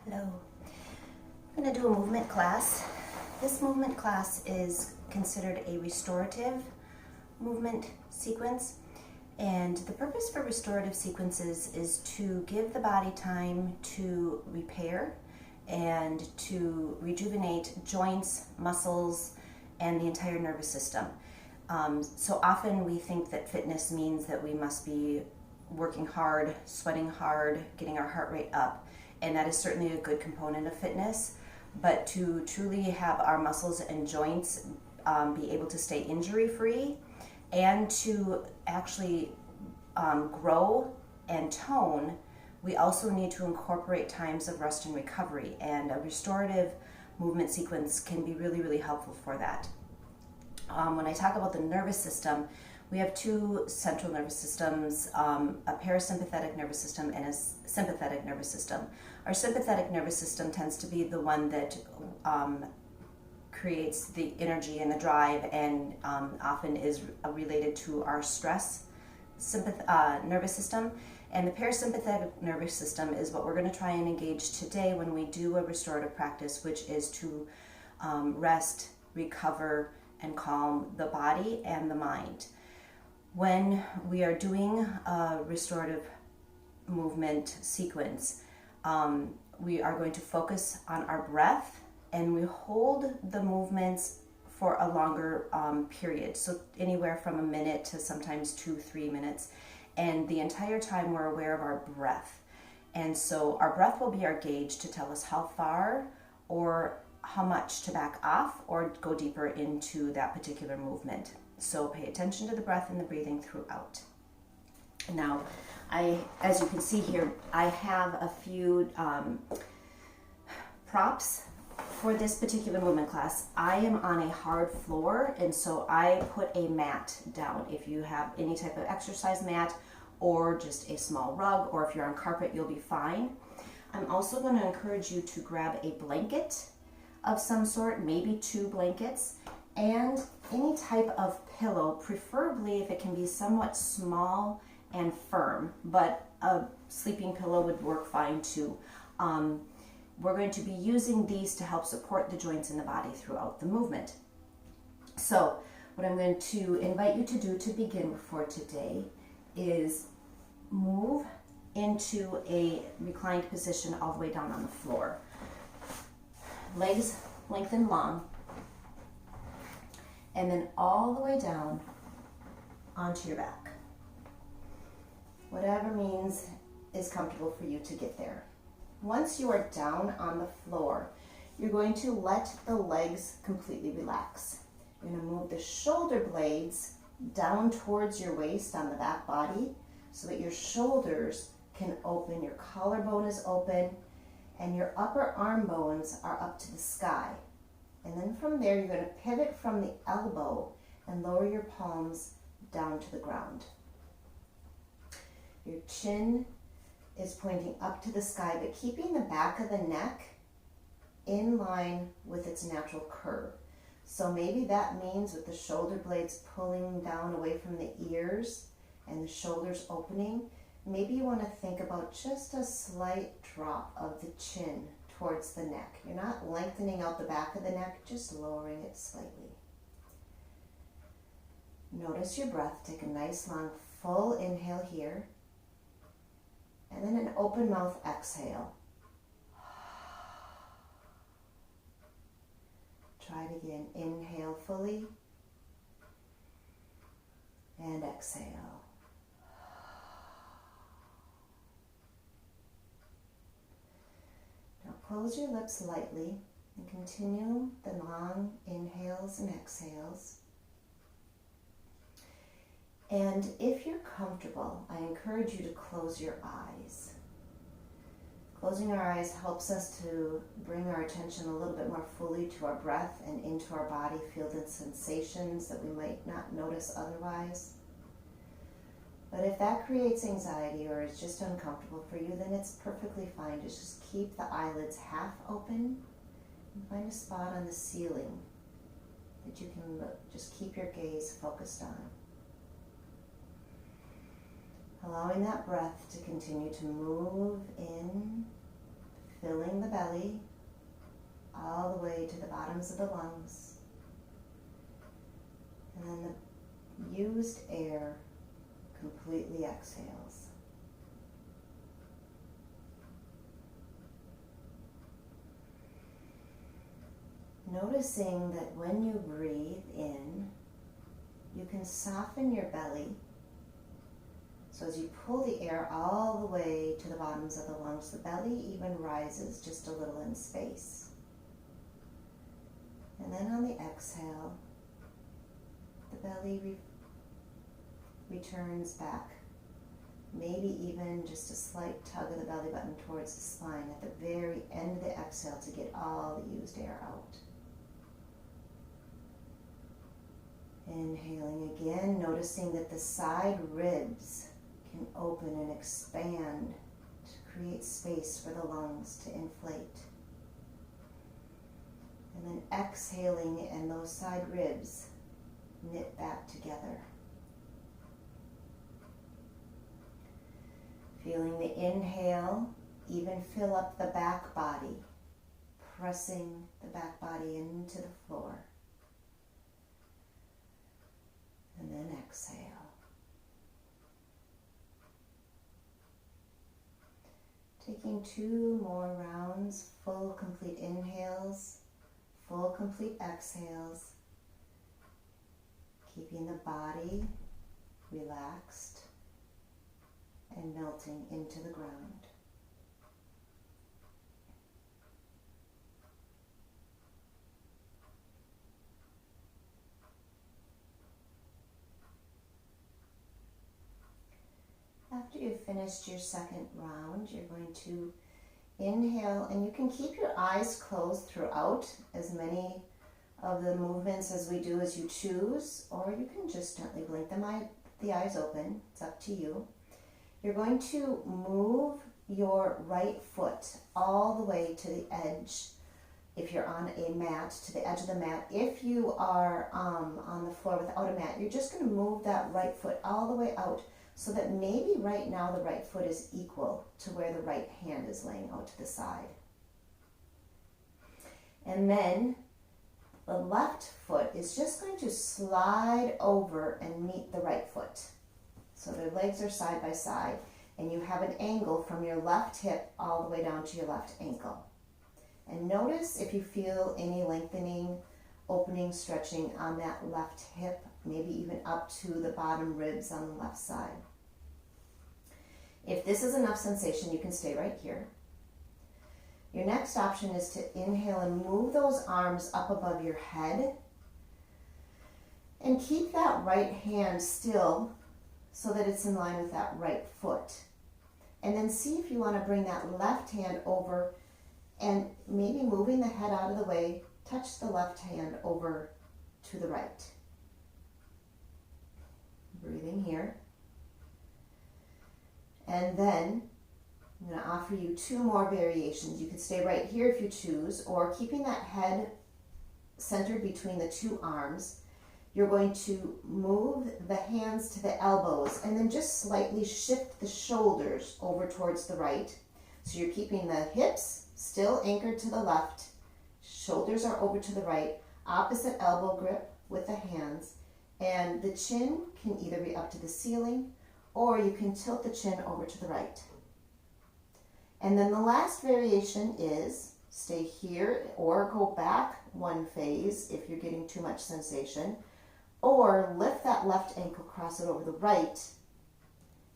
Hello. I'm going to do a movement class. This movement class is considered a restorative movement sequence, and the purpose for restorative sequences is to give the body time to repair and to rejuvenate joints, muscles, and the entire nervous system. So often we think that fitness means that we must be working hard, sweating hard, getting our heart rate up, and that is certainly a good component of fitness. But to truly have our muscles and joints be able to stay injury free and to actually grow and tone, we also need to incorporate times of rest and recovery, and a restorative movement sequence can be really, really helpful for that. When I talk about the nervous system, we have two central nervous systems, a parasympathetic nervous system and a sympathetic nervous system. Our sympathetic nervous system tends to be the one that creates the energy and the drive, and often is related to our stress nervous system. And the parasympathetic nervous system is what we're going to try and engage today when we do a restorative practice, which is to rest, recover, and calm the body and the mind. When we are doing a restorative movement sequence, we are going to focus on our breath, and we hold the movements for a longer period, so anywhere from a minute to sometimes 2-3 minutes, and the entire time we're aware of our breath. And so our breath will be our gauge to tell us how far or how much to back off or go deeper into that particular movement. So pay attention to the breath and the breathing throughout. Now, as you can see here, I have a few props for this particular movement class. I am on a hard floor, and so I put a mat down. If you have any type of exercise mat or just a small rug, or if you're on carpet, you'll be fine. I'm also going to encourage you to grab a blanket of some sort, maybe 2 blankets, and any type of pillow, preferably if it can be somewhat small and firm, but a sleeping pillow would work fine too. We're going to be using these to help support the joints in the body throughout the movement. So what I'm going to invite you to do to begin for today is move into a reclined position all the way down on the floor. Legs lengthened long, and then all the way down onto your back. Whatever means is comfortable for you to get there. Once you are down on the floor, you're going to let the legs completely relax. You're going to move the shoulder blades down towards your waist on the back body so that your shoulders can open, your collarbone is open, and your upper arm bones are up to the sky. And then from there, you're going to pivot from the elbow and lower your palms down to the ground. Your chin is pointing up to the sky, but keeping the back of the neck in line with its natural curve. So maybe that means with the shoulder blades pulling down away from the ears and the shoulders opening, maybe you want to think about just a slight drop of the chin towards the neck. You're not lengthening out the back of the neck, just lowering it slightly. Notice your breath. Take a nice long full inhale here, and then an open mouth exhale. Try it again. Inhale fully and exhale. Now close your lips lightly and continue the long inhales and exhales. And if you're comfortable, I encourage you to close your eyes. Closing our eyes helps us to bring our attention a little bit more fully to our breath and into our body, feel the sensations that we might not notice otherwise. But if that creates anxiety or is just uncomfortable for you, then it's perfectly fine. Just keep the eyelids half open and find a spot on the ceiling that you can just keep your gaze focused on. Allowing that breath to continue to move in, filling the belly. belly all the way to the bottoms of the lungs. And then the used air completely exhales. Noticing that when you breathe in, you can soften your belly. So as you pull the air all the way to the bottoms of the lungs, the belly even rises just a little in space. And then on the exhale, the belly returns back. Maybe even just a slight tug of the belly button towards the spine at the very end of the exhale to get all the used air out. Inhaling again, noticing that the side ribs can open and expand to create space for the lungs to inflate. And then exhaling, and those side ribs knit back together. Feeling the inhale even fill up the back body, pressing the back body into the floor. And then exhale. Taking 2 more rounds, full complete inhales, full complete exhales, keeping the body relaxed and melting into the ground. After you've finished your second round, you're going to inhale, and you can keep your eyes closed throughout as many of the movements as we do as you choose, or you can just gently blink the eyes open. It's up to you. You're going to move your right foot all the way to the edge. If you're on a mat, to the edge of the mat. If you are on the floor without a mat, you're just going to move that right foot all the way out, so that maybe right now the right foot is equal to where the right hand is laying out to the side. And then the left foot is just going to slide over and meet the right foot. So their legs are side by side, and you have an angle from your left hip all the way down to your left ankle. And notice if you feel any lengthening, opening, stretching on that left hip, maybe even up to the bottom ribs on the left side. If this is enough sensation, you can stay right here. Your next option is to inhale and move those arms up above your head, and keep that right hand still so that it's in line with that right foot. And then see if you want to bring that left hand over, and maybe moving the head out of the way, touch the left hand over to the right. Breathing here. And then I'm going to offer you 2 more variations. You can stay right here if you choose, or keeping that head centered between the 2 arms, you're going to move the hands to the elbows and then just slightly shift the shoulders over towards the right. So you're keeping the hips still anchored to the left, shoulders are over to the right, opposite elbow grip with the hands, and the chin can either be up to the ceiling, or you can tilt the chin over to the right. And then the last variation is stay here or go back 1 phase if you're getting too much sensation, or lift that left ankle, cross it over the right,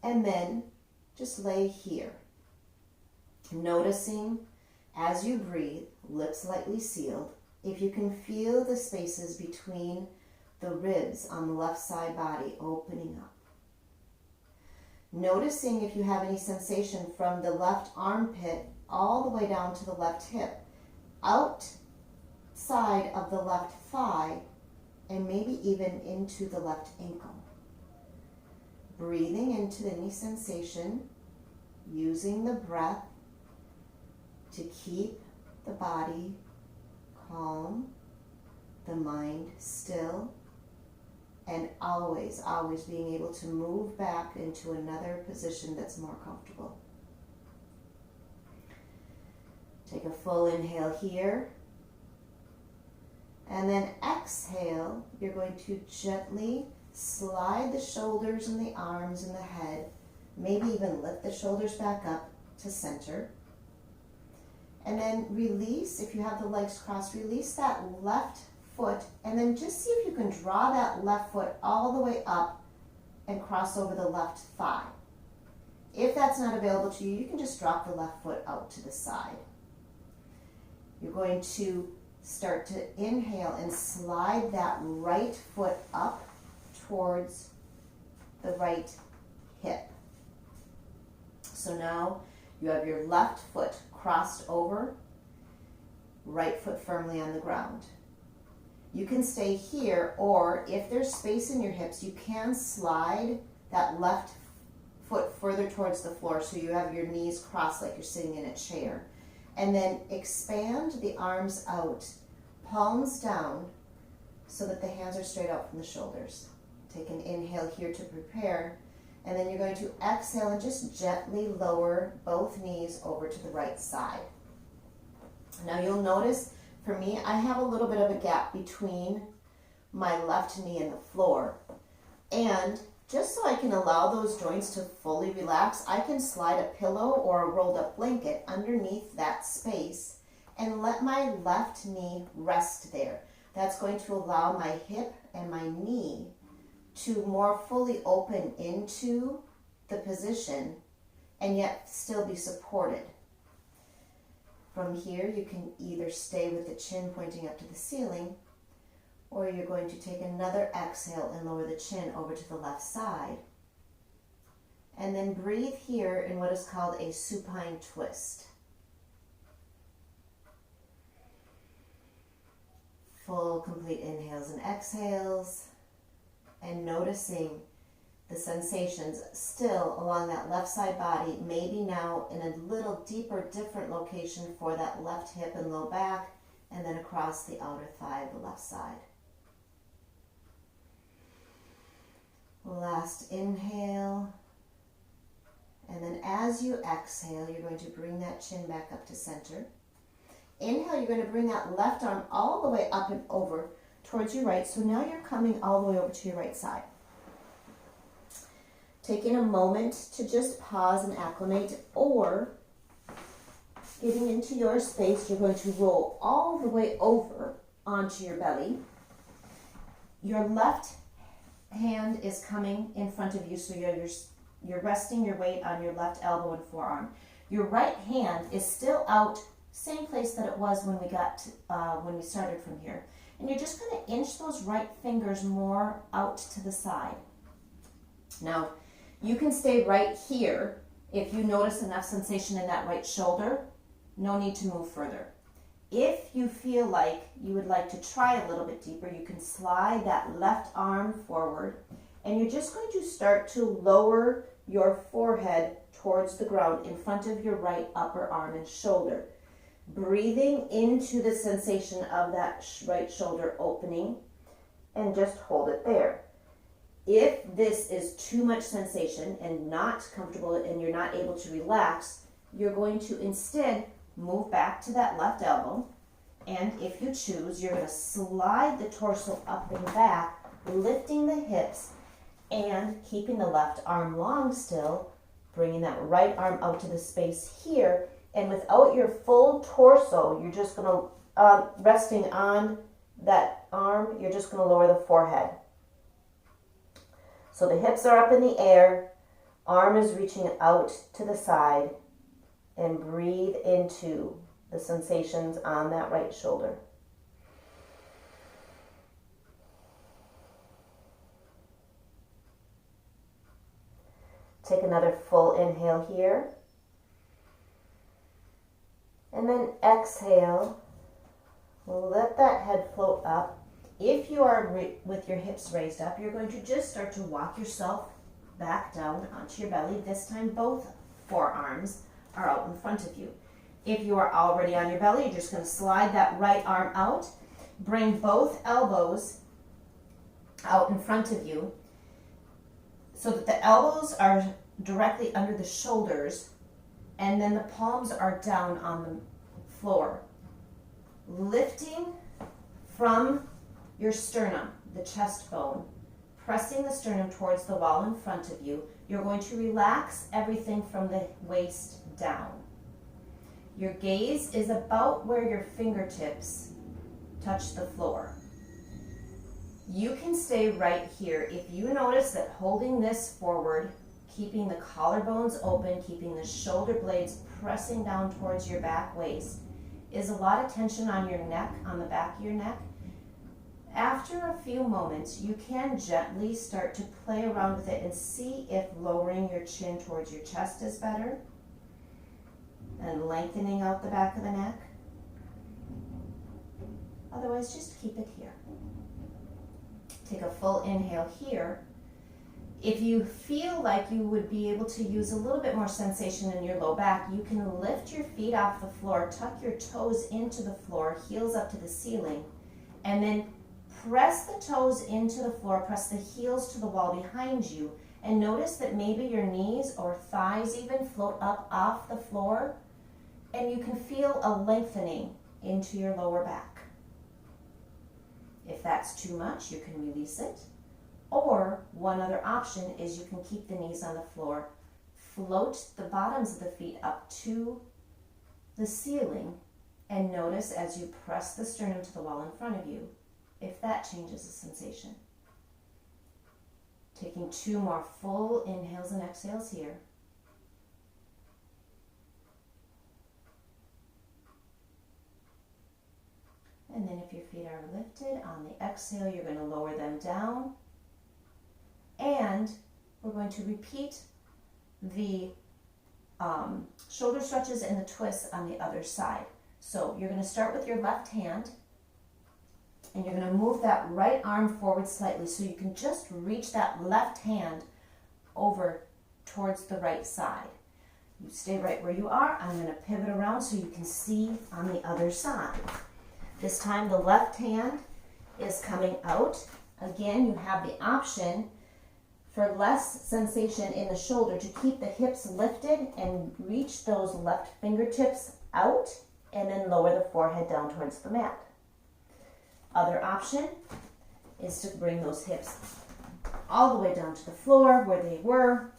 and then just lay here. Noticing as you breathe, lips lightly sealed, if you can feel the spaces between the ribs on the left side body opening up. Noticing if you have any sensation from the left armpit all the way down to the left hip, outside of the left thigh, and maybe even into the left ankle. Breathing into any sensation, using the breath to keep the body calm, the mind still, and always, always being able to move back into another position that's more comfortable. Take a full inhale here. And then exhale, you're going to gently slide the shoulders and the arms and the head, maybe even lift the shoulders back up to center. And then release, if you have the legs crossed, release that left foot, and then just see if you can draw that left foot all the way up and cross over the left thigh. If that's not available to you, you can just drop the left foot out to the side. You're going to start to inhale and slide that right foot up towards the right hip. So now you have your left foot crossed over, right foot firmly on the ground. You can stay here, or if there's space in your hips, you can slide that left foot further towards the floor so you have your knees crossed like you're sitting in a chair. And then expand the arms out, palms down, so that the hands are straight out from the shoulders. Take an inhale here to prepare, and then you're going to exhale and just gently lower both knees over to the right side. Now you'll notice, for me, I have a little bit of a gap between my left knee and the floor. And just so I can allow those joints to fully relax, I can slide a pillow or a rolled up blanket underneath that space and let my left knee rest there. That's going to allow my hip and my knee to more fully open into the position and yet still be supported. From here, you can either stay with the chin pointing up to the ceiling, or you're going to take another exhale and lower the chin over to the left side. And then breathe here in what is called a supine twist. Full, complete inhales and exhales, and noticing the sensations still along that left side body, maybe now in a little deeper, different location for that left hip and low back, and then across the outer thigh of the left side. Last inhale, and then as you exhale, you're going to bring that chin back up to center. Inhale, you're going to bring that left arm all the way up and over towards your right, so now you're coming all the way over to your right side. Taking a moment to just pause and acclimate, or getting into your space, you're going to roll all the way over onto your belly. Your left hand is coming in front of you, so you're resting your weight on your left elbow and forearm. Your right hand is still out, same place that it was when we started from here. And you're just going to inch those right fingers more out to the side. Now, you can stay right here. If you notice enough sensation in that right shoulder, no need to move further. If you feel like you would like to try a little bit deeper, you can slide that left arm forward, and you're just going to start to lower your forehead towards the ground in front of your right upper arm and shoulder. Breathing into the sensation of that right shoulder opening, and just hold it there. If this is too much sensation and not comfortable and you're not able to relax, you're going to instead move back to that left elbow, and if you choose, you're going to slide the torso up and back, lifting the hips and keeping the left arm long still, bringing that right arm out to the space here, and without your full torso, you're just going to, resting on that arm, you're just going to lower the forehead. So the hips are up in the air, arm is reaching out to the side, and breathe into the sensations on that right shoulder. Take another full inhale here. And then exhale. Let that head float up. If you are with your hips raised up, you're going to just start to walk yourself back down onto your belly. This time both forearms are out in front of you. If you are already on your belly, you're just going to slide that right arm out. Bring both elbows out in front of you so that the elbows are directly under the shoulders, and then the palms are down on the floor. Lifting from your sternum, the chest bone, pressing the sternum towards the wall in front of you. You're going to relax everything from the waist down. Your gaze is about where your fingertips touch the floor. You can stay right here. If you notice that holding this forward, keeping the collarbones open, keeping the shoulder blades pressing down towards your back waist, is a lot of tension on your neck, on the back of your neck. After a few moments, you can gently start to play around with it and see if lowering your chin towards your chest is better and lengthening out the back of the neck. Otherwise, just keep it here. Take a full inhale here. If you feel like you would be able to use a little bit more sensation in your low back, you can lift your feet off the floor, tuck your toes into the floor, heels up to the ceiling, and then press the toes into the floor, press the heels to the wall behind you, and notice that maybe your knees or thighs even float up off the floor, and you can feel a lengthening into your lower back. If that's too much, you can release it. Or one other option is you can keep the knees on the floor, float the bottoms of the feet up to the ceiling, and notice as you press the sternum to the wall in front of you, if that changes the sensation. Taking 2 more full inhales and exhales here. And then if your feet are lifted, on the exhale, you're going to lower them down. And we're going to repeat the shoulder stretches and the twists on the other side. So you're going to start with your left hand, and you're going to move that right arm forward slightly so you can just reach that left hand over towards the right side. You stay right where you are. I'm going to pivot around so you can see on the other side. This time the left hand is coming out. Again, you have the option for less sensation in the shoulder to keep the hips lifted and reach those left fingertips out and then lower the forehead down towards the mat. Other option is to bring those hips all the way down to the floor where they were,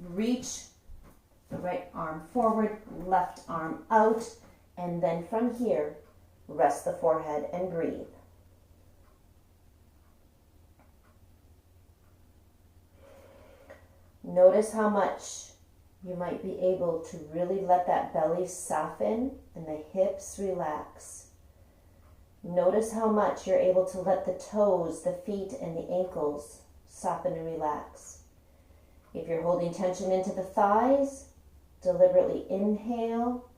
reach the right arm forward, left arm out, and then from here, rest the forehead and breathe. Notice how much you might be able to really let that belly soften and the hips relax. Notice how much you're able to let the toes, the feet, and the ankles soften and relax. If you're holding tension into the thighs, deliberately inhale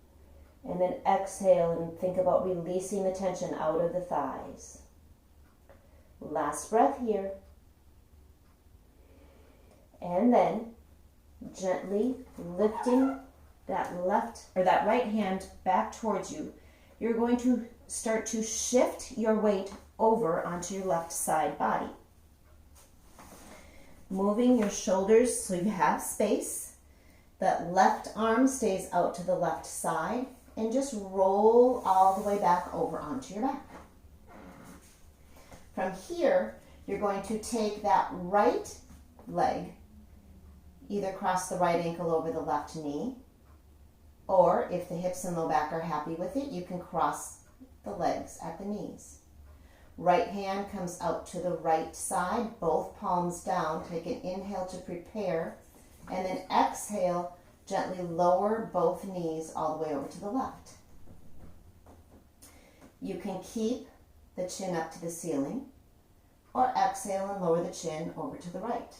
and then exhale and think about releasing the tension out of the thighs. Last breath here. And then gently lifting that right hand back towards you. You're going to start to shift your weight over onto your left side body. Moving your shoulders so you have space. That left arm stays out to the left side, and just roll all the way back over onto your back. From here, you're going to take that right leg, either cross the right ankle over the left knee, or if the hips and low back are happy with it, you can cross the legs at the knees. Right hand comes out to the right side, both palms down. Take an inhale to prepare, and then exhale, gently lower both knees all the way over to the left. You can keep the chin up to the ceiling, or exhale and lower the chin over to the right.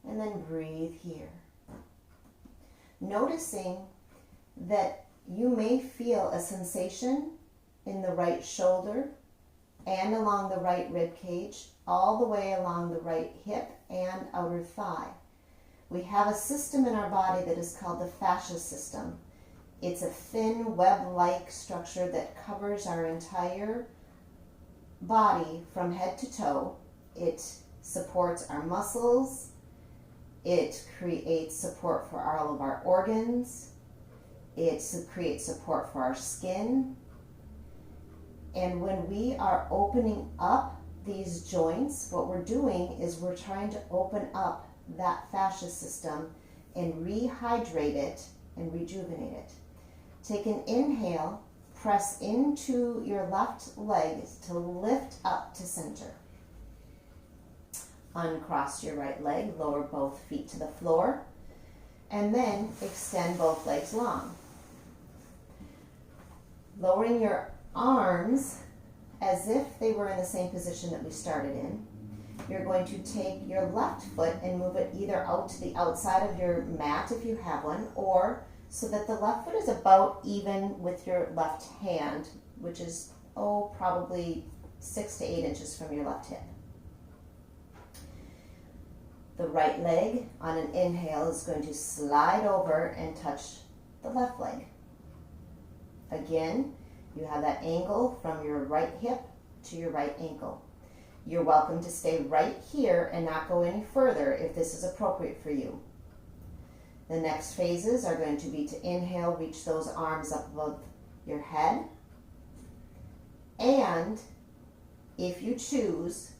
And then breathe here. Noticing that you may feel a sensation in the right shoulder and along the right rib cage, all the way along the right hip and outer thigh. We have a system in our body that is called the fascia system. It's a thin web-like structure that covers our entire body from head to toe. It supports our muscles. It creates support for all of our organs. It creates support for our skin. And when we are opening up these joints, what we're doing is we're trying to open up that fascia system and rehydrate it and rejuvenate it. Take an inhale, press into your left leg to lift up to center. Uncross your right leg, lower both feet to the floor, and then extend both legs long. Lowering your arms as if they were in the same position that we started in. You're going to take your left foot and move it either out to the outside of your mat if you have one, or so that the left foot is about even with your left hand, which is, probably 6 to 8 inches from your left hip. The right leg on an inhale is going to slide over and touch the left leg. Again, you have that angle from your right hip to your right ankle. You're welcome to stay right here and not go any further if this is appropriate for you. The next phases are going to be to inhale, reach those arms up above your head. And if you choose,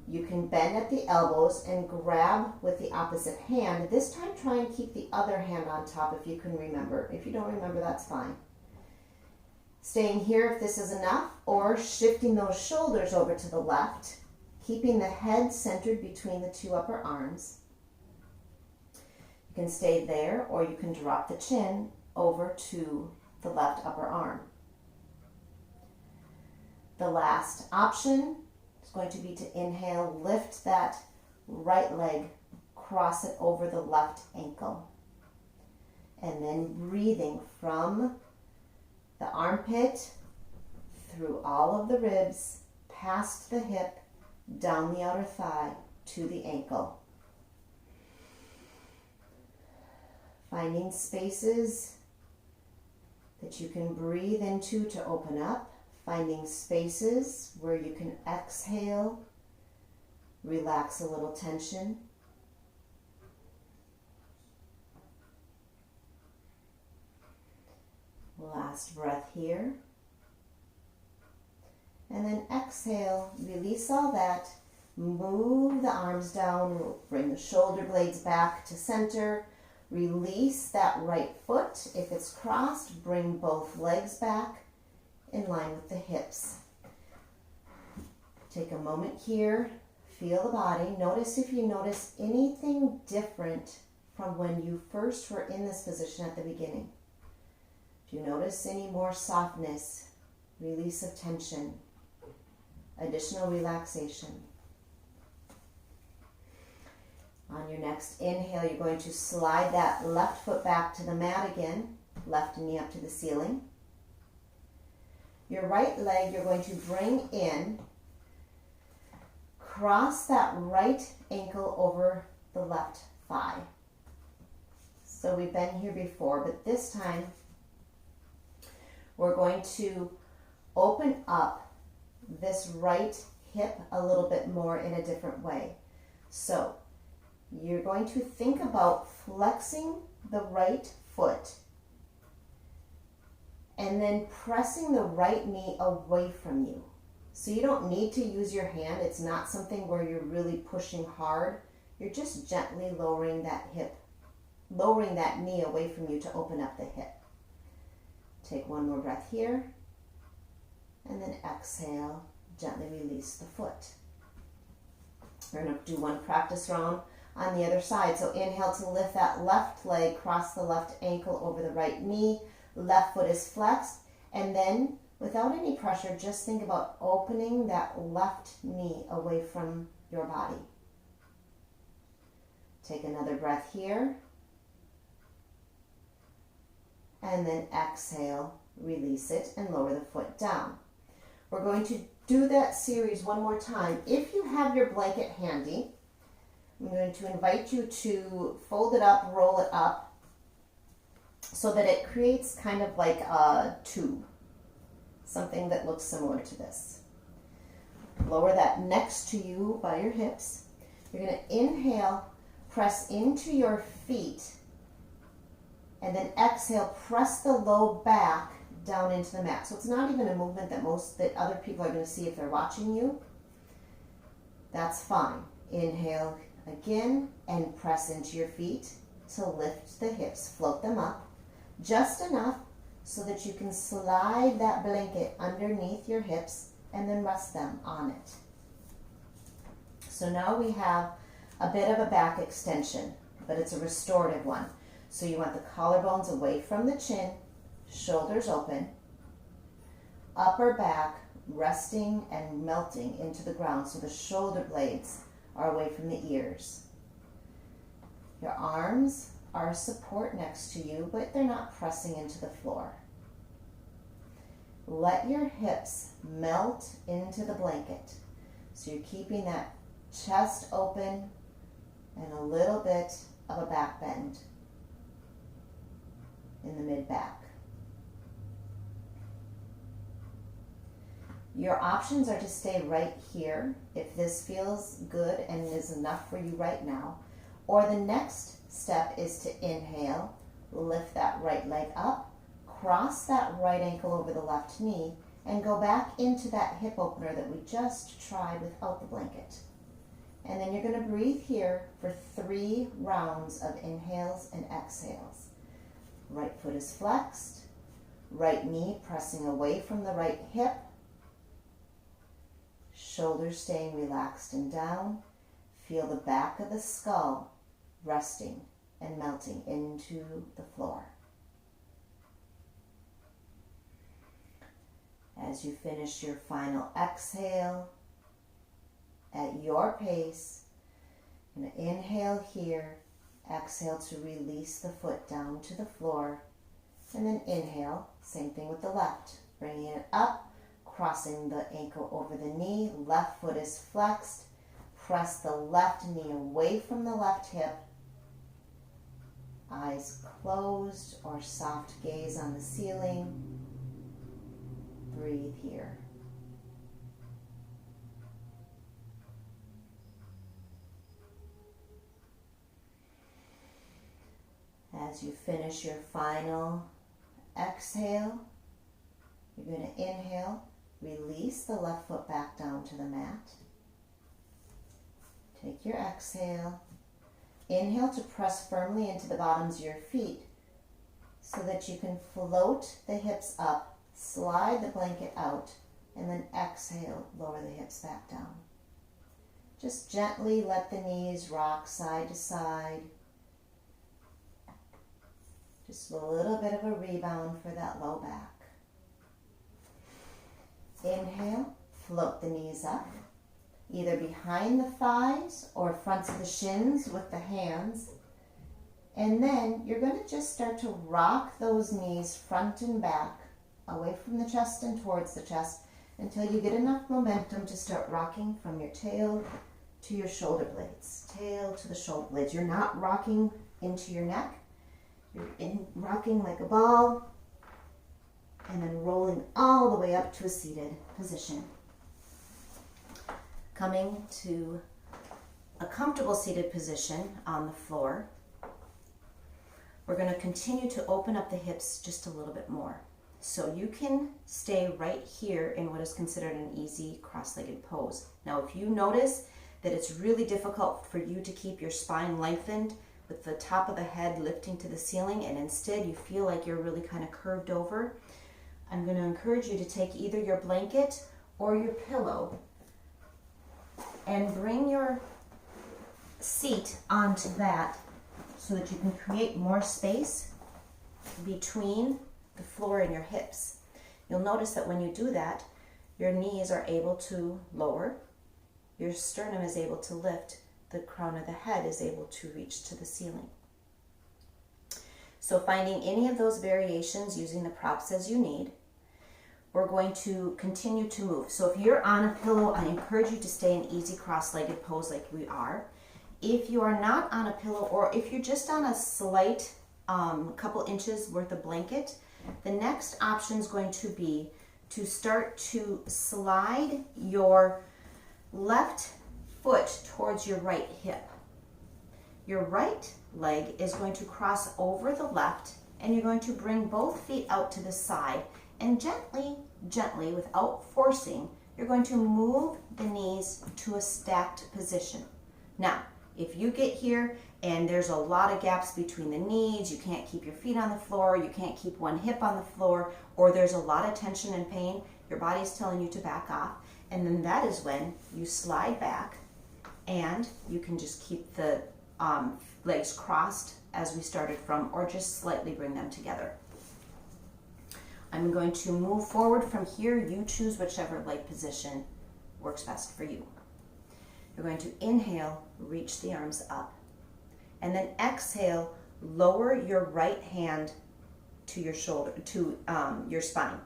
you can bend at the elbows and grab with the opposite hand. This time try and keep the other hand on top if you can remember. If you don't remember, that's fine. Staying here if this is enough, or shifting those shoulders over to the left, keeping the head centered between the two upper arms. You can stay there, or you can drop the chin over to the left upper arm. The last option is going to be to inhale, lift that right leg, cross it over the left ankle. And then breathing from the armpit, through all of the ribs, past the hip, down the outer thigh, to the ankle. Finding spaces that you can breathe into to open up. Finding spaces where you can exhale, relax a little tension. Last breath here. And then exhale, release all that. Move the arms down, bring the shoulder blades back to center. Release that right foot. If it's crossed, bring both legs back in line with the hips. Take a moment here, feel the body. Notice if you notice anything different from when you first were in this position at the beginning. If you notice any more softness, release of tension, additional relaxation. On your next inhale, you're going to slide that left foot back to the mat again, left knee up to the ceiling. Your right leg you're going to bring in, cross that right ankle over the left thigh. So we've been here before, but this time we're going to open up this right hip a little bit more in a different way. So you're going to think about flexing the right foot and then pressing the right knee away from you. So you don't need to use your hand. It's not something where you're really pushing hard. You're just gently lowering that hip, lowering that knee away from you to open up the hip. Take one more breath here, and then exhale, gently release the foot. We're going to do one practice round on the other side. So inhale to lift that left leg, cross the left ankle over the right knee, left foot is flexed, and then without any pressure, just think about opening that left knee away from your body. Take another breath here. And then exhale, release it, and lower the foot down. We're going to do that series one more time. If you have your blanket handy, I'm going to invite you to fold it up, roll it up, so that it creates kind of like a tube, something that looks similar to this. Lower that next to you by your hips. You're going to inhale, press into your feet, And then exhale, press the low back down into the mat. So it's not even a movement that other people are going to see if they're watching you. That's fine. Inhale again and press into your feet to lift the hips. Float them up just enough so that you can slide that blanket underneath your hips and then rest them on it. So now we have a bit of a back extension, but it's a restorative one. So you want the collarbones away from the chin, shoulders open, upper back resting and melting into the ground so the shoulder blades are away from the ears. Your arms are a support next to you, but they're not pressing into the floor. Let your hips melt into the blanket. So you're keeping that chest open and a little bit of a back bend in the mid-back. Your options are to stay right here if this feels good and is enough for you right now. Or the next step is to inhale, lift that right leg up, cross that right ankle over the left knee, and go back into that hip opener that we just tried without the blanket. And then you're going to breathe here for 3 rounds of inhales and exhales. Right foot is flexed, right knee pressing away from the right hip, shoulders staying relaxed and down. Feel the back of the skull resting and melting into the floor. As you finish your final exhale, at your pace, you're going to inhale here, exhale to release the foot down to the floor, and then inhale, same thing with the left, bringing it up, crossing the ankle over the knee, left foot is flexed, press the left knee away from the left hip, eyes closed or soft gaze on the ceiling. Breathe here. As you finish your final exhale, you're going to inhale, release the left foot back down to the mat. Take your exhale. Inhale to press firmly into the bottoms of your feet so that you can float the hips up, slide the blanket out, and then exhale, lower the hips back down. Just gently let the knees rock side to side. Just a little bit of a rebound for that low back. Inhale, float the knees up, either behind the thighs or fronts of the shins with the hands. And then you're going to just start to rock those knees front and back, away from the chest and towards the chest, until you get enough momentum to start rocking from your tail to your shoulder blades. Tail to the shoulder blades. You're not rocking into your neck. You're rocking like a ball, and then rolling all the way up to a seated position. Coming to a comfortable seated position on the floor, we're going to continue to open up the hips just a little bit more. So you can stay right here in what is considered an easy cross-legged pose. Now, if you notice that it's really difficult for you to keep your spine lengthened with the top of the head lifting to the ceiling, and instead you feel like you're really kind of curved over, I'm going to encourage you to take either your blanket or your pillow and bring your seat onto that so that you can create more space between the floor and your hips. You'll notice that when you do that, your knees are able to lower, your sternum is able to lift, the crown of the head is able to reach to the ceiling. So finding any of those variations using the props as you need, we're going to continue to move. So if you're on a pillow, I encourage you to stay in easy cross-legged pose like we are. If you are not on a pillow, or if you're just on a slight couple inches worth of blanket, the next option is going to be to start to slide your left foot towards your right hip. Your right leg is going to cross over the left and you're going to bring both feet out to the side, and gently, gently, without forcing, you're going to move the knees to a stacked position. Now, if you get here and there's a lot of gaps between the knees, you can't keep your feet on the floor, you can't keep one hip on the floor, or there's a lot of tension and pain, your body's telling you to back off. And then that is when you slide back, and you can just keep the legs crossed as we started from, or just slightly bring them together. I'm going to move forward from here. You choose whichever leg position works best for you. You're going to inhale, reach the arms up, and then exhale, lower your right hand to your shoulder, to your spine.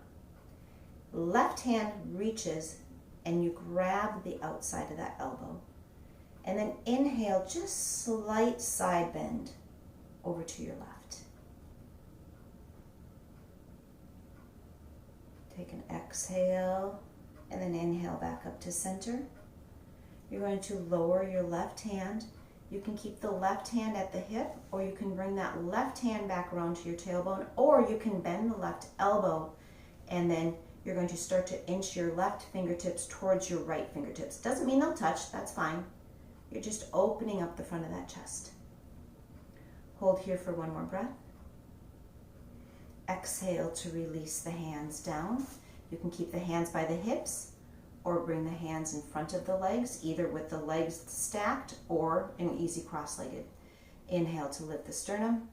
Left hand reaches and you grab the outside of that elbow. And then inhale, just slight side bend over to your left. Take an exhale and then inhale back up to center. You're going to lower your left hand. You can keep the left hand at the hip, or you can bring that left hand back around to your tailbone, or you can bend the left elbow, and then you're going to start to inch your left fingertips towards your right fingertips. Doesn't mean they'll touch, that's fine. You're just opening up the front of that chest. Hold here for one more breath. Exhale to release the hands down. You can keep the hands by the hips or bring the hands in front of the legs, either with the legs stacked or in easy cross-legged. Inhale to lift the sternum.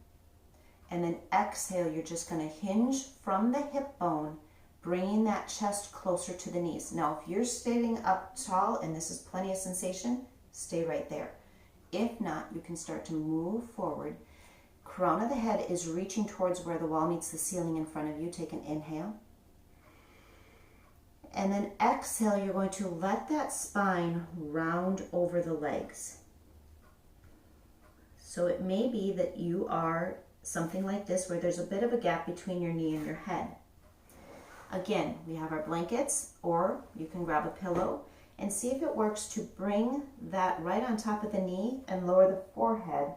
And then exhale, you're just going to hinge from the hip bone, bringing that chest closer to the knees. Now, if you're standing up tall and this is plenty of sensation, stay right there. If not, you can start to move forward. Crown of the head is reaching towards where the wall meets the ceiling in front of you. Take an inhale. And then exhale, you're going to let that spine round over the legs. So it may be that you are something like this, where there's a bit of a gap between your knee and your head. Again, we have our blankets, or you can grab a pillow and see if it works to bring that right on top of the knee and lower the forehead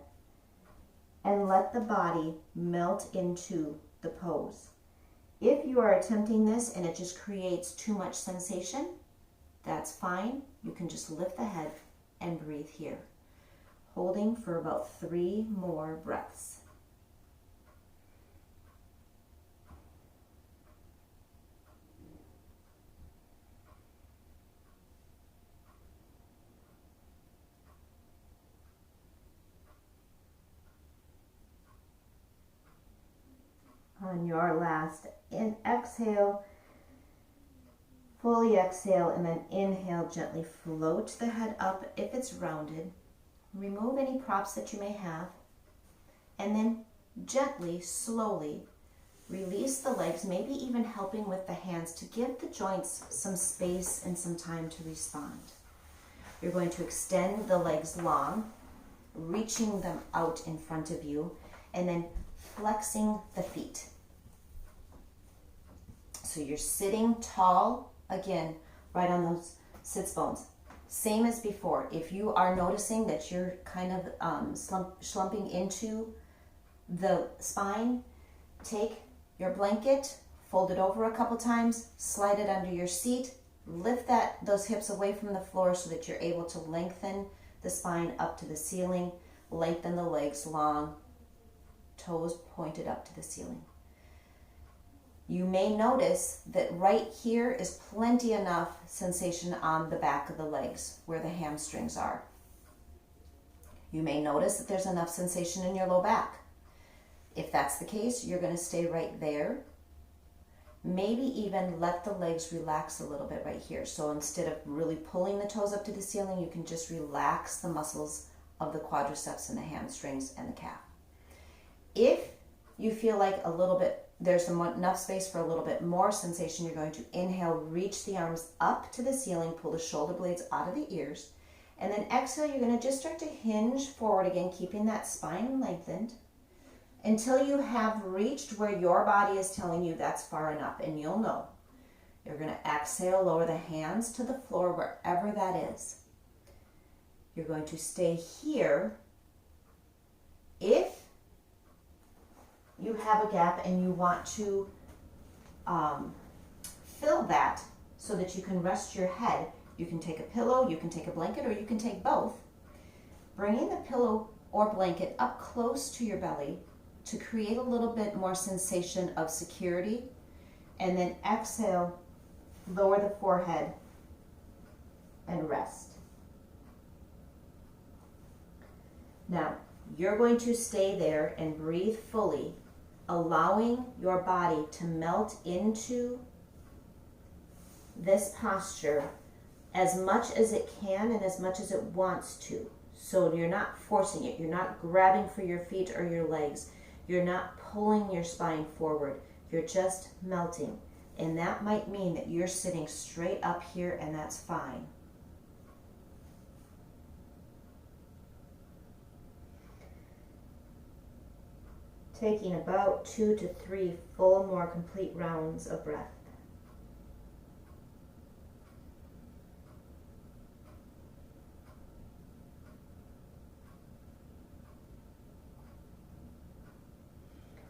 and let the body melt into the pose. If you are attempting this and it just creates too much sensation, that's fine. You can just lift the head and breathe here, holding for about 3 more breaths. On your last exhale, fully exhale, and then inhale, gently float the head up if it's rounded. Remove any props that you may have, and then gently, slowly release the legs, maybe even helping with the hands to give the joints some space and some time to respond. You're going to extend the legs long, reaching them out in front of you, and then flexing the feet. So you're sitting tall, again, right on those sits bones. Same as before. If you are noticing that you're kind of slumping into the spine, take your blanket, fold it over a couple times, slide it under your seat, lift those hips away from the floor so that you're able to lengthen the spine up to the ceiling, lengthen the legs long, toes pointed up to the ceiling. You may notice that right here is plenty enough sensation on the back of the legs where the hamstrings are. You may notice that there's enough sensation in your low back. If that's the case, you're going to stay right there. Maybe even let the legs relax a little bit right here. So instead of really pulling the toes up to the ceiling, you can just relax the muscles of the quadriceps and the hamstrings and the calf. If you feel like there's enough space for a little bit more sensation, you're going to inhale, reach the arms up to the ceiling, pull the shoulder blades out of the ears, and then exhale, you're going to just start to hinge forward again, keeping that spine lengthened until you have reached where your body is telling you that's far enough, and you'll know. You're going to exhale, lower the hands to the floor wherever that is. You're going to stay here. If you have a gap and you want to fill that so that you can rest your head, you can take a pillow, you can take a blanket, or you can take both. Bringing the pillow or blanket up close to your belly to create a little bit more sensation of security, and then exhale, lower the forehead and rest. Now, you're going to stay there and breathe fully, allowing your body to melt into this posture as much as it can and as much as it wants to. So you're not forcing it. You're not grabbing for your feet or your legs. You're not pulling your spine forward. You're just melting. And that might mean that you're sitting straight up here, and that's fine. Taking about 2 to 3 full, more complete rounds of breath.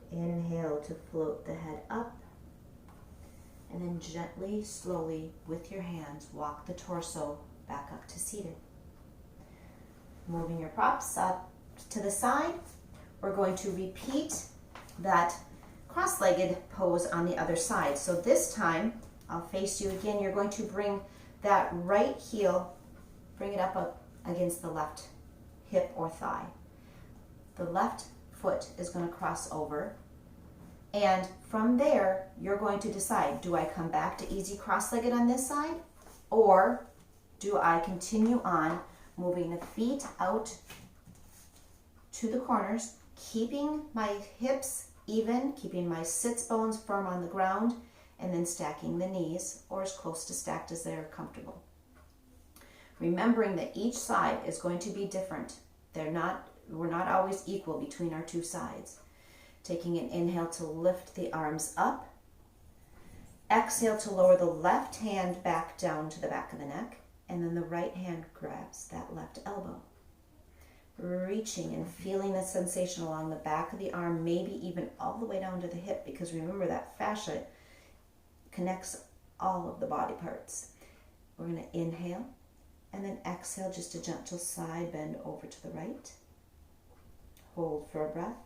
Inhale to float the head up, and then gently, slowly, with your hands, walk the torso back up to seated. Moving your props up to the side, we're going to repeat that cross-legged pose on the other side. So this time, I'll face you again. You're going to bring that right heel, bring it up against the left hip or thigh. The left foot is going to cross over. And from there, you're going to decide, do I come back to easy cross-legged on this side? Or do I continue on moving the feet out to the corners, keeping my hips even, keeping my sits bones firm on the ground, and then stacking the knees, or as close to stacked as they're comfortable. Remembering that each side is going to be different. We're not always equal between our two sides. Taking an inhale to lift the arms up. Exhale to lower the left hand back down to the back of the neck, and then the right hand grabs that left elbow. Reaching and feeling the sensation along the back of the arm, maybe even all the way down to the hip, because remember that fascia connects all of the body parts. We're going to inhale and then exhale, just a gentle side bend over to the right. Hold for a breath.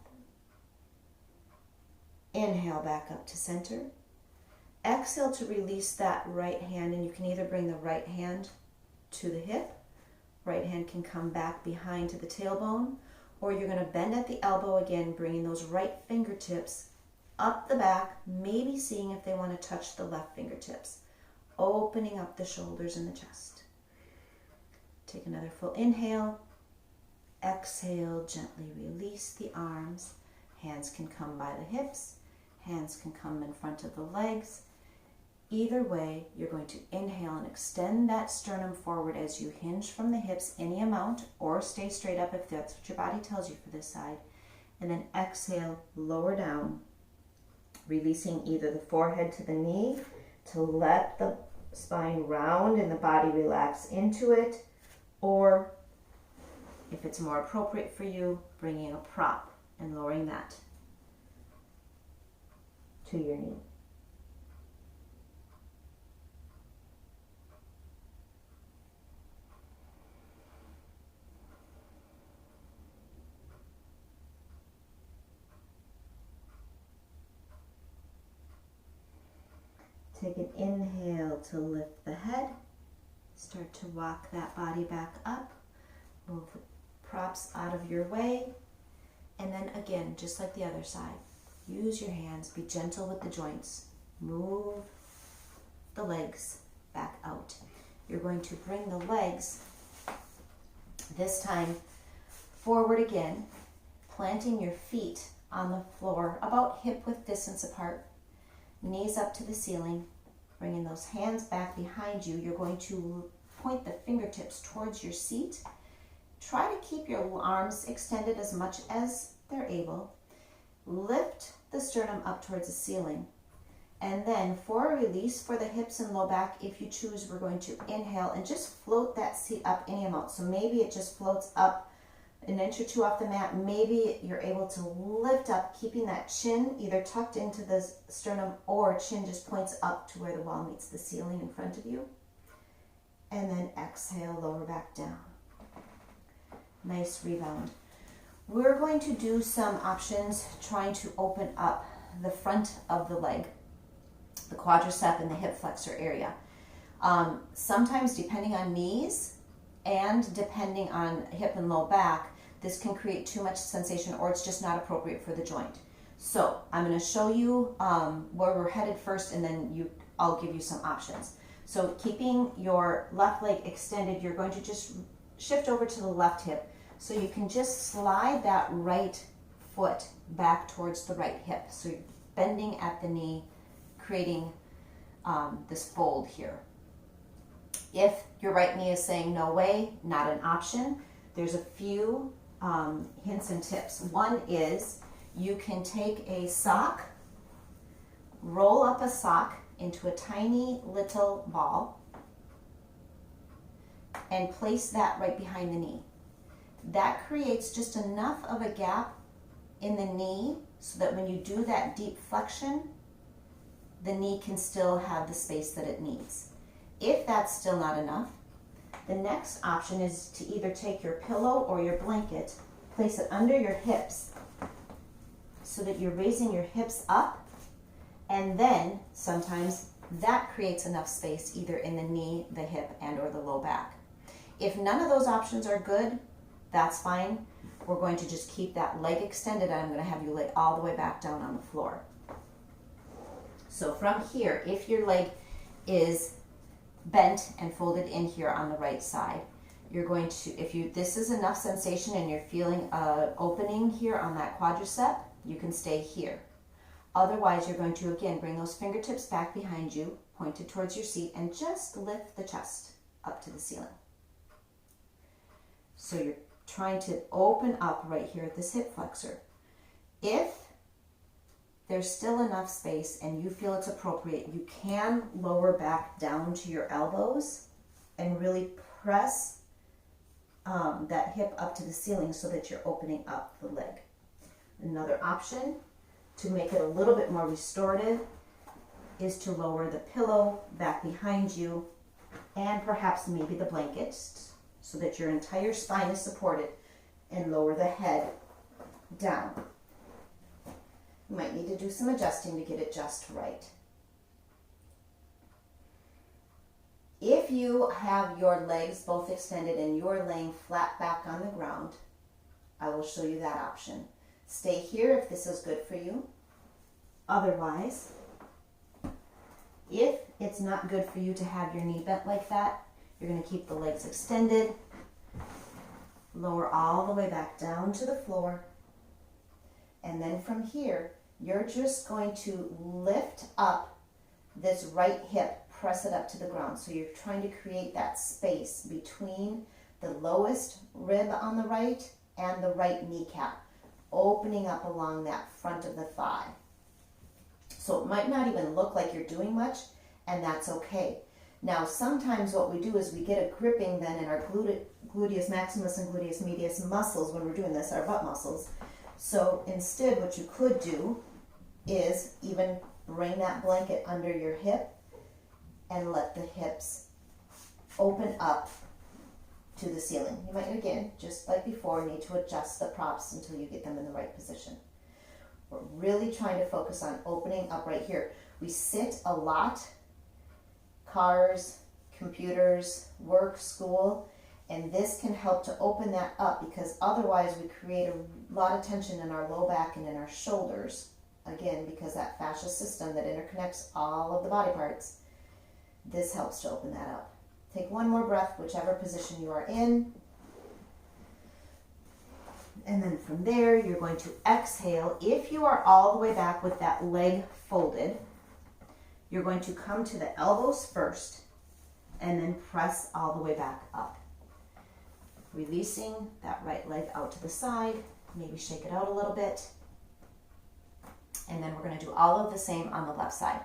Inhale back up to center. Exhale to release that right hand, and you can either bring the right hand to the hip, right hand can come back behind to the tailbone, or you're going to bend at the elbow again, bringing those right fingertips up the back, maybe seeing if they want to touch the left fingertips, opening up the shoulders and the chest. Take another full inhale. Exhale, gently release the arms. Hands can come by the hips. Hands can come in front of the legs. Either way, you're going to inhale and extend that sternum forward as you hinge from the hips any amount, or stay straight up if that's what your body tells you for this side. And then exhale, lower down, releasing either the forehead to the knee to let the spine round and the body relax into it, or if it's more appropriate for you, bringing a prop and lowering that to your knee. Take an inhale to lift the head. Start to walk that body back up. Move the props out of your way. And then again, just like the other side, use your hands, be gentle with the joints. Move the legs back out. You're going to bring the legs, this time forward again, planting your feet on the floor about hip width distance apart. Knees up to the ceiling, bringing those hands back behind you. You're going to point the fingertips towards your seat. Try to keep your arms extended as much as they're able. Lift the sternum up towards the ceiling. And then for a release for the hips and low back, if you choose, we're going to inhale and just float that seat up any amount. So maybe it just floats up an inch or two off the mat. Maybe you're able to lift up, keeping that chin either tucked into the sternum or chin just points up to where the wall meets the ceiling in front of you. And then exhale, lower back down. Nice rebound. We're going to do some options trying to open up the front of the leg, the quadricep and the hip flexor area. Sometimes depending on knees and depending on hip and low back, this can create too much sensation or it's just not appropriate for the joint. So I'm going to show you where we're headed first, and then I'll give you some options. So keeping your left leg extended, you're going to just shift over to the left hip. So you can just slide that right foot back towards the right hip. So you're bending at the knee, creating this fold here. If your right knee is saying no way, not an option, there's a few hints and tips. One is you can take a sock, roll up a sock into a tiny little ball, and place that right behind the knee. That creates just enough of a gap in the knee so that when you do that deep flexion, the knee can still have the space that it needs. If that's still not enough, the next option is to either take your pillow or your blanket, place it under your hips so that you're raising your hips up, and then sometimes that creates enough space either in the knee, the hip, and or the low back. If none of those options are good, that's fine. We're going to just keep that leg extended, and I'm going to have you lay all the way back down on the floor. So from here, if your leg is bent and folded in here on the right side, you're going to, this is enough sensation and you're feeling an opening here on that quadricep, you can stay here. Otherwise, you're going to, again, bring those fingertips back behind you, pointed towards your seat, and just lift the chest up to the ceiling. So you're trying to open up right here at this hip flexor. If there's still enough space and you feel it's appropriate, you can lower back down to your elbows and really press that hip up to the ceiling so that you're opening up the leg. Another option to make it a little bit more restorative is to lower the pillow back behind you and perhaps maybe the blanket so that your entire spine is supported, and lower the head down. You might need to do some adjusting to get it just right. If you have your legs both extended and you're laying flat back on the ground, I will show you that option. Stay here if this is good for you. Otherwise, if it's not good for you to have your knee bent like that, you're going to keep the legs extended, lower all the way back down to the floor, and then from here, you're just going to lift up this right hip, press it up to the ground. So you're trying to create that space between the lowest rib on the right and the right kneecap, opening up along that front of the thigh. So it might not even look like you're doing much, and that's okay. Now, sometimes what we do is we get a gripping then in our gluteus maximus and gluteus medius muscles when we're doing this, our butt muscles. So instead, what you could do is even bring that blanket under your hip and let the hips open up to the ceiling. You might, again, just like before, need to adjust the props until you get them in the right position. We're really trying to focus on opening up right here. We sit a lot, cars, computers, work, school, and this can help to open that up, because otherwise we create a lot of tension in our low back and in our shoulders. Again, because that fascia system that interconnects all of the body parts, this helps to open that up. Take one more breath, whichever position you are in. And then from there, you're going to exhale. If you are all the way back with that leg folded, you're going to come to the elbows first and then press all the way back up. Releasing that right leg out to the side, maybe shake it out a little bit. And then we're going to do all of the same on the left side.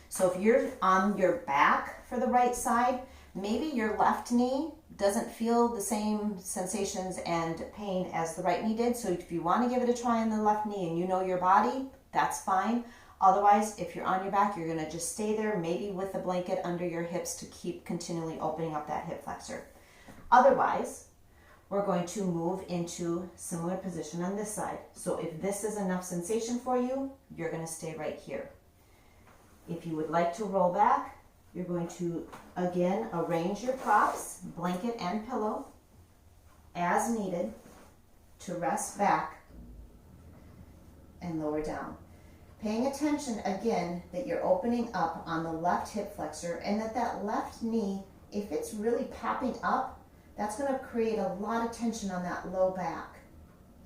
So if you're on your back for the right side, maybe your left knee doesn't feel the same sensations and pain as the right knee did. So if you want to give it a try on the left knee and you know your body, that's fine. Otherwise, if you're on your back, you're going to just stay there, maybe with the blanket under your hips to keep continually opening up that hip flexor. Otherwise, we're going to move into similar position on this side. So if this is enough sensation for you, you're going to stay right here. If you would like to roll back, you're going to, again, arrange your props, blanket and pillow, as needed to rest back and lower down. Paying attention, again, that you're opening up on the left hip flexor and that left knee, if it's really popping up, that's going to create a lot of tension on that low back.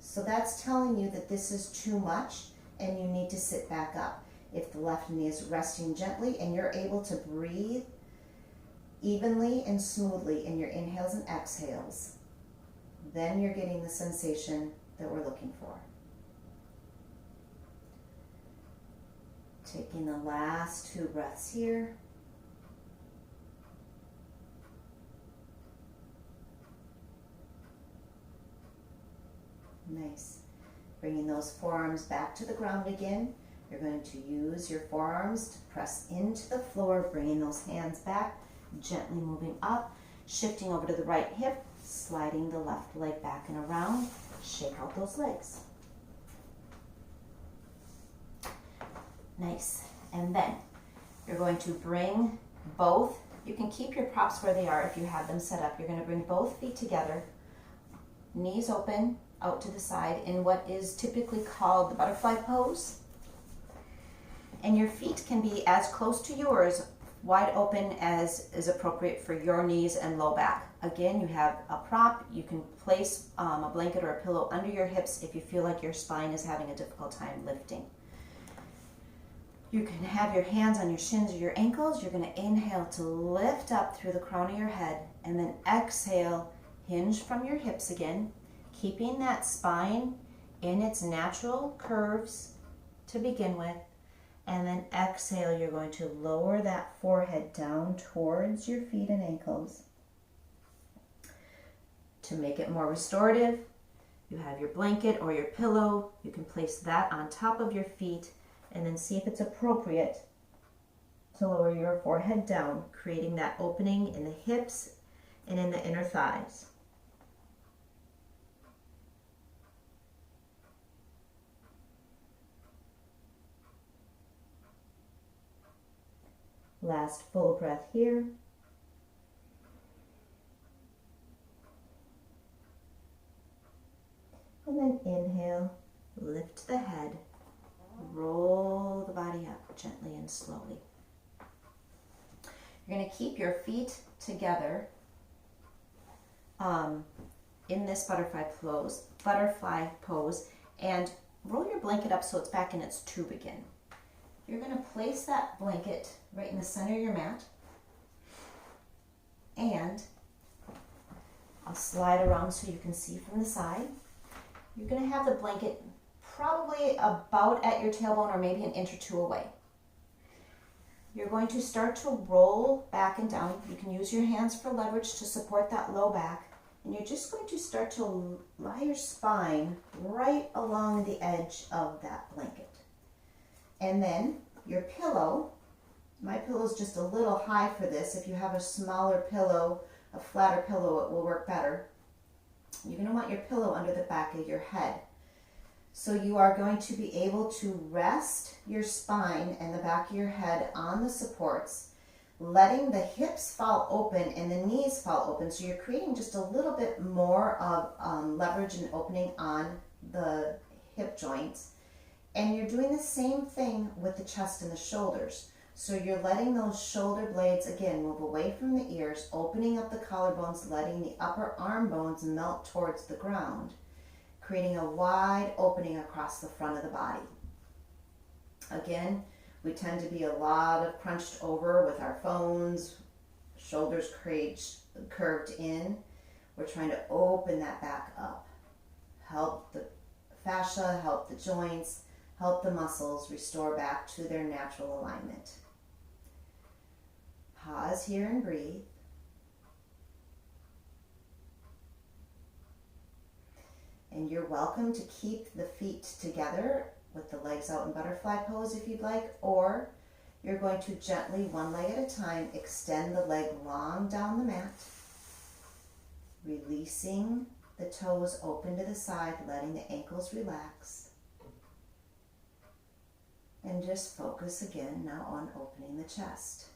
So that's telling you that this is too much and you need to sit back up. If the left knee is resting gently and you're able to breathe evenly and smoothly in your inhales and exhales, then you're getting the sensation that we're looking for. Taking the last 2 breaths here. Nice. Bringing those forearms back to the ground again. You're going to use your forearms to press into the floor, bringing those hands back, gently moving up, shifting over to the right hip, sliding the left leg back and around. Shake out those legs. Nice. And then you're going to bring both, you can keep your props where they are if you have them set up. You're going to bring both feet together, knees open, out to the side in what is typically called the butterfly pose. And your feet can be as close to yours, wide open as is appropriate for your knees and low back. Again, you have a prop. You can place a blanket or a pillow under your hips if you feel like your spine is having a difficult time lifting. You can have your hands on your shins or your ankles. You're going to inhale to lift up through the crown of your head, and then exhale, hinge from your hips again, keeping that spine in its natural curves to begin with. And then exhale, you're going to lower that forehead down towards your feet and ankles. To make it more restorative, you have your blanket or your pillow. You can place that on top of your feet and then see if it's appropriate to lower your forehead down, creating that opening in the hips and in the inner thighs. Last full breath here. And then inhale, lift the head, roll the body up gently and slowly. You're going to keep your feet together in this butterfly pose, and roll your blanket up so it's back in its tube again. You're going to place that blanket right in the center of your mat, and I'll slide around so you can see from the side. You're going to have the blanket probably about at your tailbone or maybe an inch or 2 away. You're going to start to roll back and down. You can use your hands for leverage to support that low back, and you're just going to start to lie your spine right along the edge of that blanket. And then your pillow, my pillow is just a little high for this. If you have a smaller pillow, a flatter pillow, it will work better. You're going to want your pillow under the back of your head. So you are going to be able to rest your spine and the back of your head on the supports, letting the hips fall open and the knees fall open. So you're creating just a little bit more of leverage and opening on the hip joints. And you're doing the same thing with the chest and the shoulders. So you're letting those shoulder blades, again, move away from the ears, opening up the collarbones, letting the upper arm bones melt towards the ground, creating a wide opening across the front of the body. Again, we tend to be a lot of crunched over with our phones, shoulders curved in. We're trying to open that back up. Help the fascia, help the joints, help the muscles restore back to their natural alignment. Pause here and breathe. And you're welcome to keep the feet together with the legs out in butterfly pose if you'd like, or you're going to gently, one leg at a time, extend the leg long down the mat, releasing the toes open to the side, letting the ankles relax. And just focus again now on opening the chest.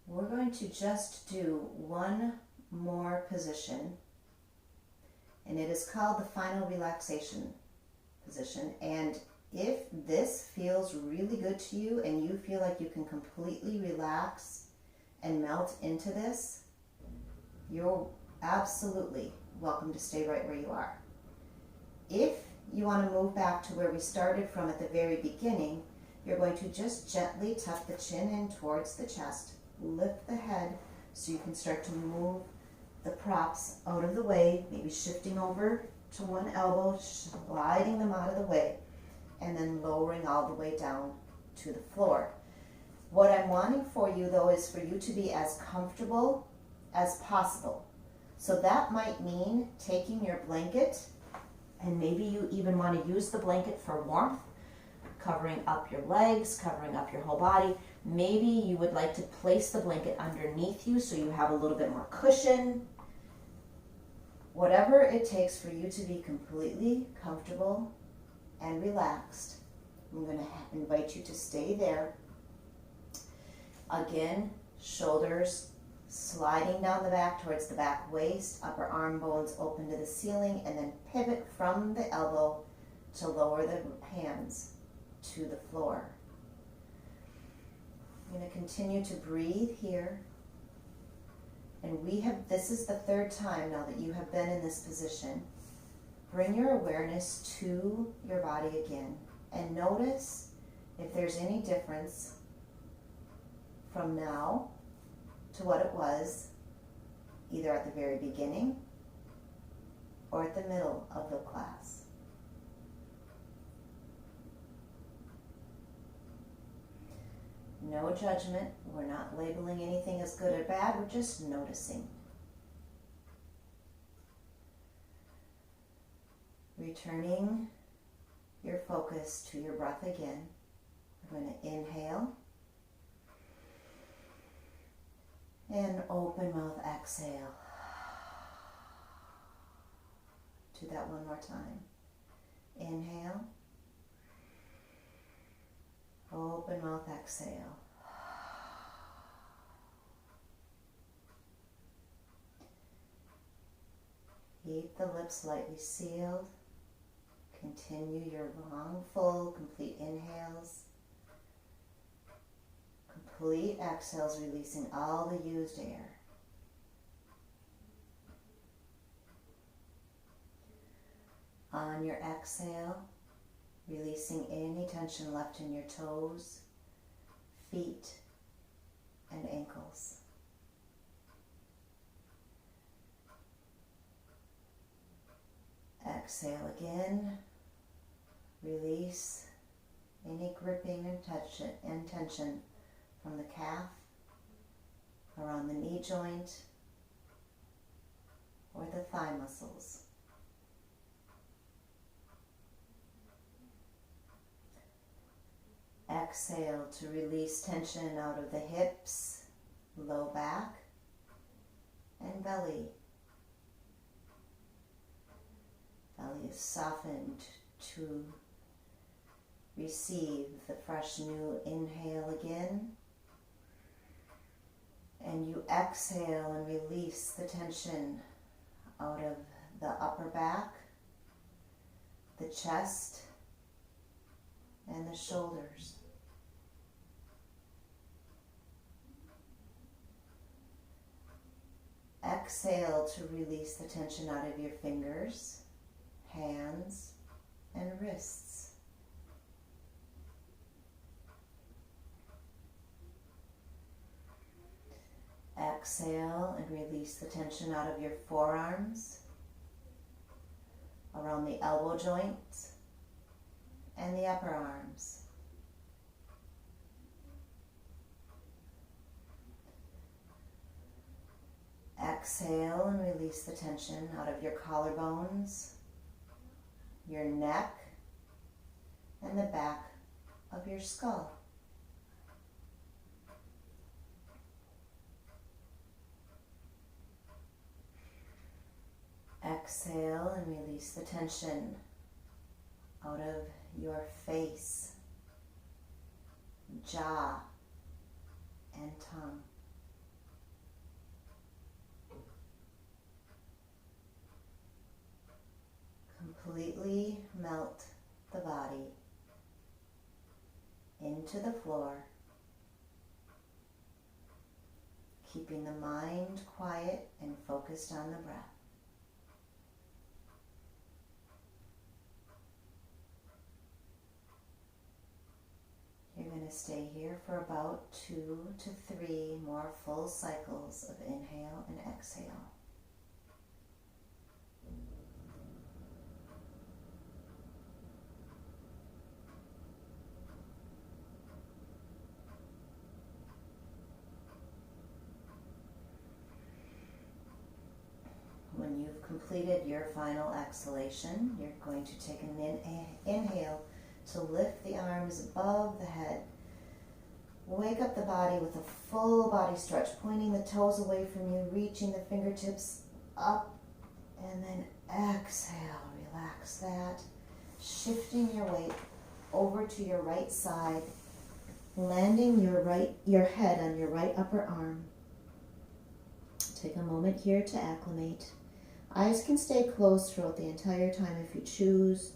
We're going to just do one more position, and it is called the final relaxation position. And if this feels really good to you and you feel like you can completely relax and melt into this, you're absolutely welcome to stay right where you are. If you want to move back to where we started from at the very beginning, you're going to just gently tuck the chin in towards the chest, lift the head so you can start to move the props out of the way, maybe shifting over to one elbow, sliding them out of the way, and then lowering all the way down to the floor. What I'm wanting for you though is for you to be as comfortable as possible. So that might mean taking your blanket, and maybe you even want to use the blanket for warmth, covering up your legs, covering up your whole body. Maybe you would like to place the blanket underneath you so you have a little bit more cushion. Whatever it takes for you to be completely comfortable and relaxed. I'm going to invite you to stay there. Again, shoulders sliding down the back towards the back waist, upper arm bones open to the ceiling, and then pivot from the elbow to lower the hands to the floor. I'm going to continue to breathe here. And this is the third time now that you have been in this position. Bring your awareness to your body again and notice if there's any difference from now to what it was either at the very beginning or at the middle of the class. No judgment. We're not labeling anything as good or bad. We're just noticing. Returning your focus to your breath again. We're going to inhale and open mouth exhale. Do that one more time. Inhale. Open mouth exhale. Keep the lips lightly sealed. Continue your long, full, complete inhales. Complete exhales, releasing all the used air. On your exhale, releasing any tension left in your toes, feet, and ankles. Exhale again. Release any gripping and tension from the calf, around the knee joint, or the thigh muscles. Exhale to release tension out of the hips, low back, and belly. Belly is softened to receive the fresh new inhale again. And you exhale and release the tension out of the upper back, the chest, and the shoulders. Exhale to release the tension out of your fingers, hands, and wrists. Exhale and release the tension out of your forearms, around the elbow joints, and the upper arms. Exhale and release the tension out of your collarbones, your neck, and the back of your skull. Exhale and release the tension out of your face, jaw, and tongue. Completely melt the body into the floor, keeping the mind quiet and focused on the breath. You're going to stay here for about 2 to 3 more full cycles of inhale and exhale. When you've completed your final exhalation, you're going to take an inhale to lift the arms above the head. Wake up the body with a full body stretch, pointing the toes away from you, reaching the fingertips up, and then exhale, relax that, shifting your weight over to your right side, landing your head on your right upper arm. Take a moment here to acclimate. Eyes can stay closed throughout the entire time if you choose.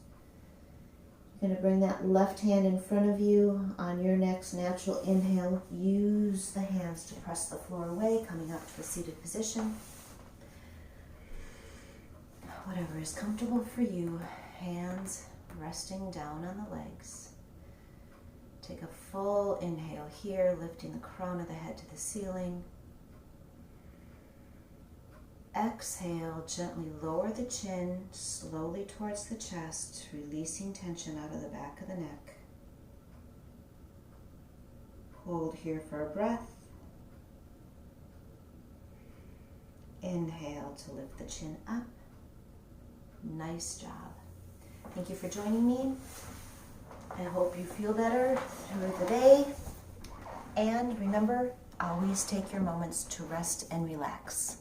You're going to bring that left hand in front of you. On your next natural inhale, use the hands to press the floor away, coming up to a seated position. Whatever is comfortable for you, hands resting down on the legs. Take a full inhale here, lifting the crown of the head to the ceiling. Exhale, gently lower the chin slowly towards the chest, releasing tension out of the back of the neck. Hold here for a breath. Inhale to lift the chin up. Nice job. Thank you for joining me. I hope you feel better through the day. And remember, always take your moments to rest and relax.